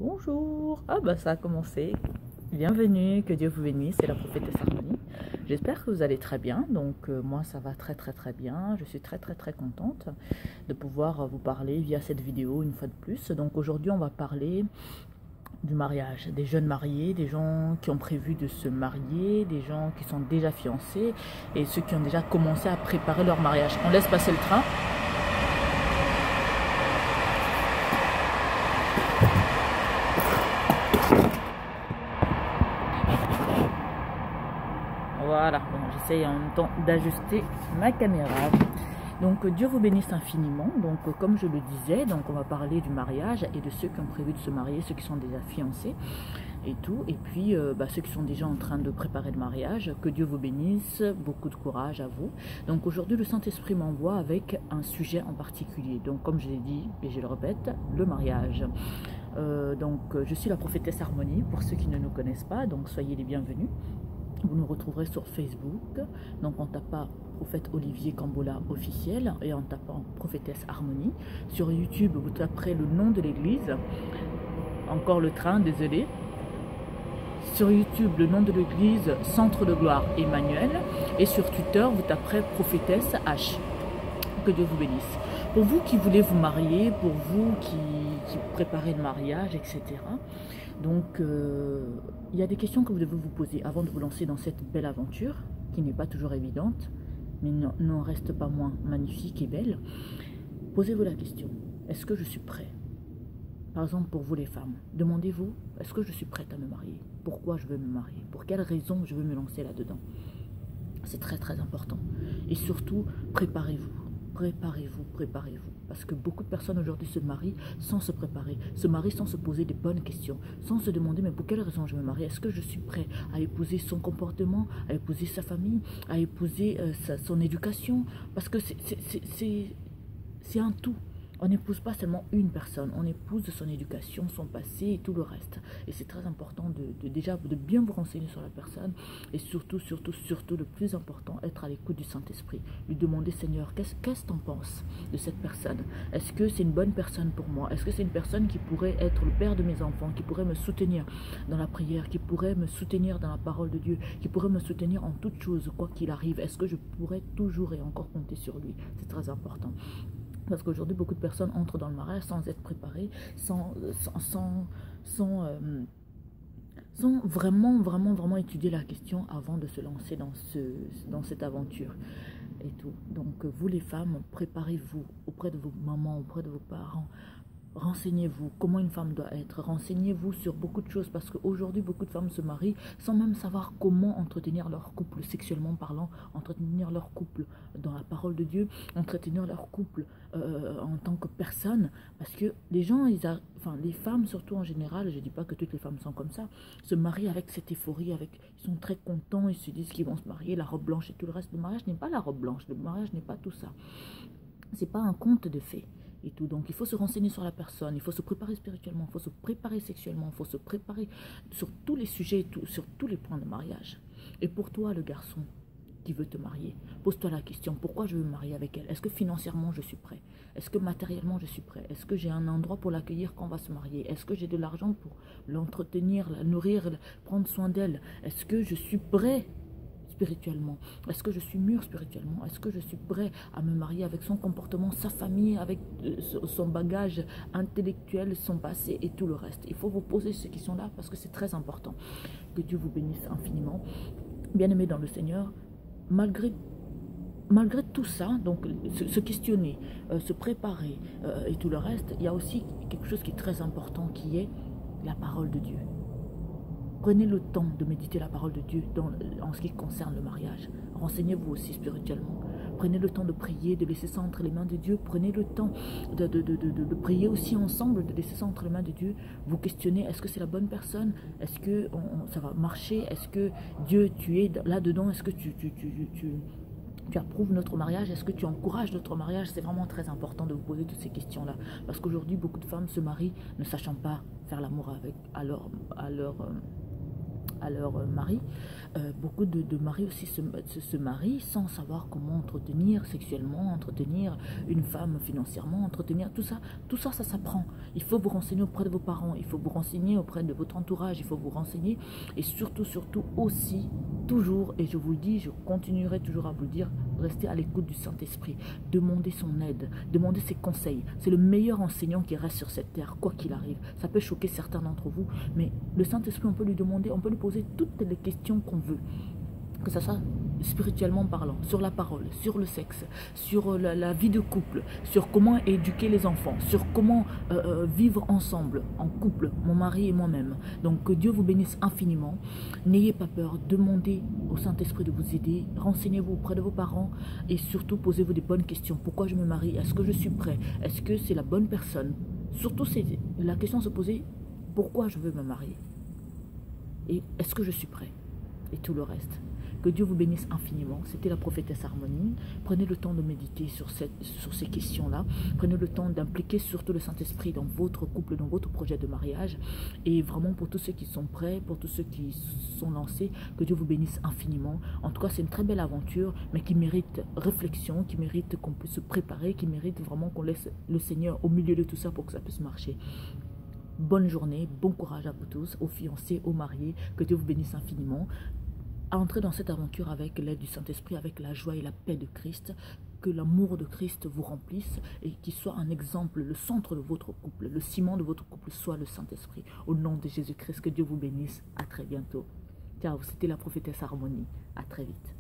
Bonjour. Ah bah ça a commencé. Bienvenue, que Dieu vous bénisse, c'est la prophétesse Harmonie. J'espère que vous allez très bien. Donc moi ça va très bien. Je suis très contente de pouvoir vous parler via cette vidéo une fois de plus. Donc aujourd'hui on va parler du mariage, des jeunes mariés, des gens qui ont prévu de se marier, des gens qui sont déjà fiancés et ceux qui ont déjà commencé à préparer leur mariage. On laisse passer le train. Voilà, bon, j'essaye en même temps d'ajuster ma caméra. Donc Dieu vous bénisse infiniment. Donc comme je le disais, donc on va parler du mariage et de ceux qui ont prévu de se marier, ceux qui sont déjà fiancés et tout. Et puis ceux qui sont déjà en train de préparer le mariage, que Dieu vous bénisse, beaucoup de courage à vous. Donc aujourd'hui le Saint-Esprit m'envoie avec un sujet en particulier. Donc comme je l'ai dit et je le répète, le mariage. Je suis la prophétesse Harmonie pour ceux qui ne nous connaissent pas, donc soyez les bienvenus. Vous nous retrouverez sur Facebook, donc en tapant Prophète Olivier Cambola officiel et en tapant Prophétesse Harmonie. Sur YouTube, vous taperez le nom de l'église. Encore le train, désolé. Sur YouTube, le nom de l'église Centre de Gloire Emmanuel. Et sur Twitter, vous taperez Prophétesse H. Que Dieu vous bénisse. Pour vous qui voulez vous marier, pour vous qui préparez le mariage, etc. Donc, il y a des questions que vous devez vous poser avant de vous lancer dans cette belle aventure, qui n'est pas toujours évidente, mais n'en reste pas moins magnifique et belle. Posez-vous la question, est-ce que je suis prêt? Par exemple, pour vous les femmes, demandez-vous, est-ce que je suis prête à me marier? Pourquoi je veux me marier? Pour quelles raisons je veux me lancer là-dedans? C'est très important. Et surtout, préparez-vous. Préparez-vous. Parce que beaucoup de personnes aujourd'hui se marient sans se préparer, se marient sans se poser des bonnes questions, sans se demander mais pour quelle raison je me marie? Est-ce que je suis prêt à épouser son comportement, à épouser sa famille, à épouser son éducation? Parce que c'est un tout. On n'épouse pas seulement une personne, on épouse son éducation, son passé et tout le reste. Et c'est très important de bien vous renseigner sur la personne et surtout, le plus important, être à l'écoute du Saint-Esprit. Lui demander, Seigneur, qu'est-ce que tu en penses de cette personne? Est-ce que c'est une bonne personne pour moi? Est-ce que c'est une personne qui pourrait être le père de mes enfants, qui pourrait me soutenir dans la prière, qui pourrait me soutenir dans la parole de Dieu, qui pourrait me soutenir en toutes choses, quoi qu'il arrive? Est-ce que je pourrais toujours et encore compter sur lui? C'est très important. Parce qu'aujourd'hui, beaucoup de personnes entrent dans le mariage sans être préparées, sans vraiment étudier la question avant de se lancer dans cette aventure et tout. Donc, vous les femmes, préparez-vous auprès de vos mamans, auprès de vos parents. Renseignez-vous comment une femme doit être, renseignez-vous sur beaucoup de choses parce qu'aujourd'hui beaucoup de femmes se marient sans même savoir comment entretenir leur couple sexuellement parlant, entretenir leur couple dans la parole de Dieu, entretenir leur couple en tant que personne, parce que les gens, les femmes surtout en général, je ne dis pas que toutes les femmes sont comme ça, se marient avec cette euphorie, ils sont très contents, ils se disent qu'ils vont se marier, la robe blanche et tout le reste. Le mariage n'est pas la robe blanche, le mariage n'est pas tout ça, c'est pas un conte de fées. Et tout. Donc il faut se renseigner sur la personne, il faut se préparer spirituellement, il faut se préparer sexuellement, il faut se préparer sur tous les sujets, sur tous les points de mariage. Et pour toi, le garçon qui veut te marier, pose-toi la question, pourquoi je veux me marier avec elle? Est-ce que financièrement je suis prêt? Est-ce que matériellement je suis prêt? Est-ce que j'ai un endroit pour l'accueillir quand on va se marier? Est-ce que j'ai de l'argent pour l'entretenir, la nourrir, prendre soin d'elle? Est-ce que je suis prêt spirituellement? Est-ce que je suis mûr spirituellement? Est-ce que je suis prêt à me marier avec son comportement, sa famille, avec son bagage intellectuel, son passé et tout le reste? Il faut vous poser ces questions-là parce que c'est très important. Que Dieu vous bénisse infiniment. Bien-aimés dans le Seigneur, malgré tout ça, donc se questionner, se préparer et tout le reste, il y a aussi quelque chose qui est très important qui est la parole de Dieu. Prenez le temps de méditer la parole de Dieu en ce qui concerne le mariage. Renseignez-vous aussi spirituellement. Prenez le temps de prier, de laisser ça entre les mains de Dieu. Prenez le temps de prier aussi ensemble, de laisser ça entre les mains de Dieu. Vous questionnez, est-ce que c'est la bonne personne? Est-ce que ça va marcher? Est-ce que Dieu, tu es là-dedans? Est-ce que tu approuves notre mariage? Est-ce que tu encourages notre mariage? C'est vraiment très important de vous poser toutes ces questions-là. Parce qu'aujourd'hui, beaucoup de femmes se marient ne sachant pas faire l'amour à leur mari. Beaucoup de maris aussi se marient sans savoir comment entretenir sexuellement, entretenir une femme financièrement, entretenir tout ça, ça s'apprend. Il faut vous renseigner auprès de vos parents, il faut vous renseigner auprès de votre entourage, il faut vous renseigner et surtout aussi, toujours, et je vous le dis, je continuerai toujours à vous le dire, restez à l'écoute du Saint-Esprit, demandez son aide, demandez ses conseils. C'est le meilleur enseignant qui reste sur cette terre, quoi qu'il arrive. Ça peut choquer certains d'entre vous, mais le Saint-Esprit, on peut lui demander, on peut lui poser toutes les questions qu'on veut, que ce soit spirituellement parlant, sur la parole, sur le sexe, sur la vie de couple, sur comment éduquer les enfants, sur comment vivre ensemble, en couple, mon mari et moi-même. Donc que Dieu vous bénisse infiniment. N'ayez pas peur, demandez au Saint-Esprit de vous aider, renseignez-vous auprès de vos parents et surtout posez-vous des bonnes questions. Pourquoi je me marie? Est-ce que je suis prêt? Est-ce que c'est la bonne personne? Surtout, c'est la question à se poser, pourquoi je veux me marier? Et est-ce que je suis prêt? Et tout le reste. Que Dieu vous bénisse infiniment. C'était la prophétesse Harmonie. Prenez le temps de méditer sur ces questions-là. Prenez le temps d'impliquer surtout le Saint-Esprit dans votre couple, dans votre projet de mariage. Et vraiment pour tous ceux qui sont prêts, pour tous ceux qui sont lancés, que Dieu vous bénisse infiniment. En tout cas, c'est une très belle aventure, mais qui mérite réflexion, qui mérite qu'on puisse se préparer, qui mérite vraiment qu'on laisse le Seigneur au milieu de tout ça pour que ça puisse marcher. Bonne journée, bon courage à vous tous, aux fiancés, aux mariés. Que Dieu vous bénisse infiniment. À entrer dans cette aventure avec l'aide du Saint-Esprit, avec la joie et la paix de Christ, que l'amour de Christ vous remplisse et qu'il soit un exemple, le centre de votre couple, le ciment de votre couple soit le Saint-Esprit. Au nom de Jésus-Christ, que Dieu vous bénisse. À très bientôt. Ciao, c'était la prophétesse Harmonie. À très vite.